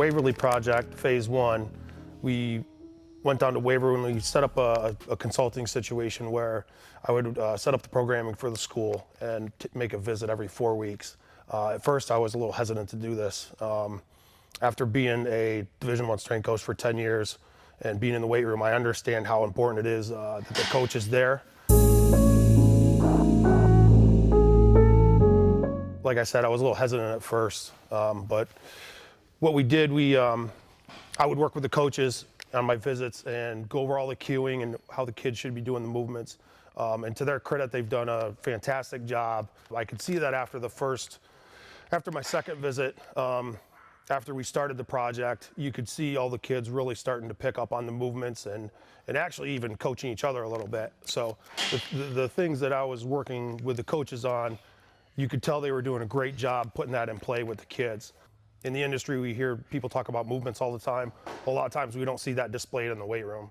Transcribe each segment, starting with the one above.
Waverly project, phase one, we went down to Waverly and we set up a consulting situation where I would set up the programming for the school and make a visit every 4 weeks. At first, I was a little hesitant to do this. After being a Division I strength coach for 10 years and being in the weight room, I understand how important it is that the coach is there. Like I said, I was a little hesitant at first, but what we did, I would work with the coaches on my visits and go over all the cueing and how the kids should be doing the movements. And to their credit, they've done a fantastic job. I could see that after my second visit, after we started the project, you could see all the kids really starting to pick up on the movements and actually even coaching each other a little bit. So the things that I was working with the coaches on, you could tell they were doing a great job putting that in play with the kids. In the industry, we hear people talk about movements all the time. A lot of times we don't see that displayed in the weight room.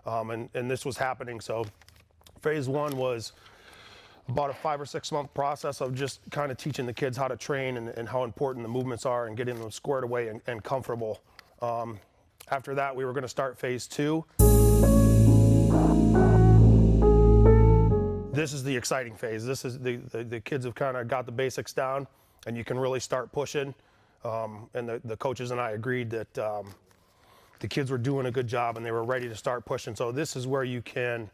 And this was happening. So phase one was about a 5 or 6 month process of just kind of teaching the kids how to train and how important the movements are and getting them squared away and comfortable. After that, we were going to start phase two. This is the exciting phase. This is the kids have kind of got the basics down and you can really start pushing. And the coaches and I agreed that the kids were doing a good job and they were ready to start pushing. So this is where you can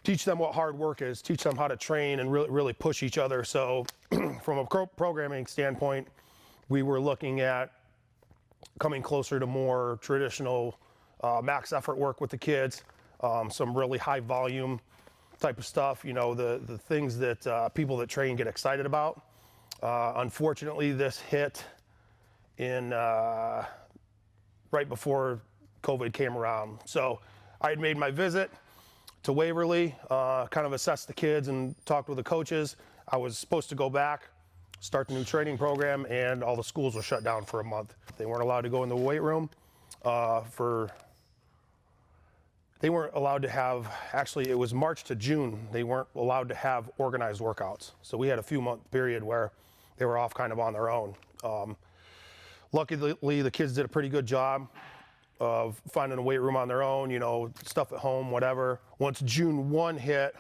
teach them what hard work is, teach them how to train and really push each other. So from a programming standpoint, we were looking at coming closer to more traditional max effort work with the kids, some really high volume type of stuff, you know, the things that people that train get excited about. Unfortunately, this hit in right before COVID came around. So I had made my visit to Waverly, kind of assessed the kids and talked with the coaches. I was supposed to go back, start the new training program, and all the schools were shut down for a month. They weren't allowed to go in the weight room they weren't allowed to have, actually it was March to June, they weren't allowed to have organized workouts. So we had a few month period where they were off kind of on their own. Luckily, the kids did a pretty good job of finding a weight room on their own, you know, stuff at home, whatever. Once June 1 hit,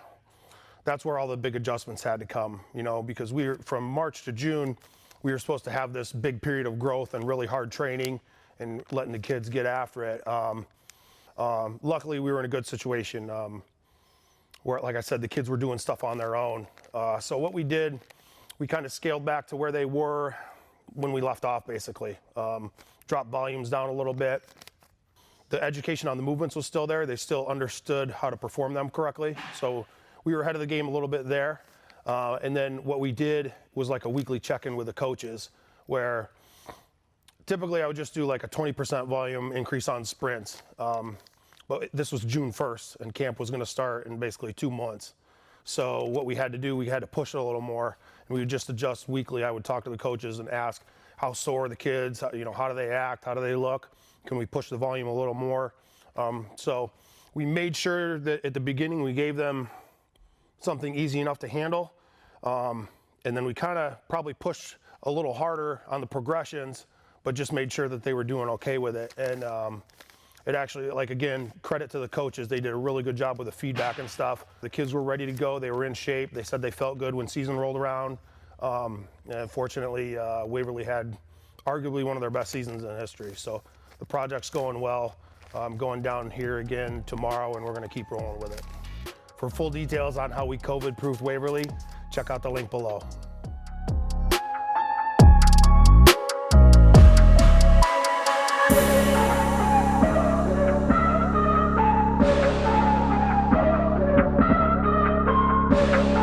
that's where all the big adjustments had to come, you know, because from March to June, we were supposed to have this big period of growth and really hard training and letting the kids get after it. Luckily, we were in a good situation where, like I said, the kids were doing stuff on their own. So what we did, we kind of scaled back to where they were when we left off, basically. Dropped volumes down a little bit. The education on the movements was still there. They still understood how to perform them correctly. So we were ahead of the game a little bit there. And then what we did was like a weekly check-in with the coaches where typically I would just do like a 20% volume increase on sprints. But this was June 1st and camp was going to start in basically 2 months. So what we had to do, we had to push it a little more, and we would just adjust weekly. I would talk to the coaches and ask how sore are the kids, you know, how do they act, how do they look, can we push the volume a little more? So we made sure that at the beginning we gave them something easy enough to handle, and then we kind of probably pushed a little harder on the progressions, but just made sure that they were doing okay with it. And it actually, like, again, credit to the coaches. They did a really good job with the feedback and stuff. The kids were ready to go. They were in shape. They said they felt good when season rolled around. And fortunately, Waverly had arguably one of their best seasons in history. So the project's going well. I'm going down here again tomorrow, and we're going to keep rolling with it. For full details on how we COVID-proofed Waverly, check out the link below.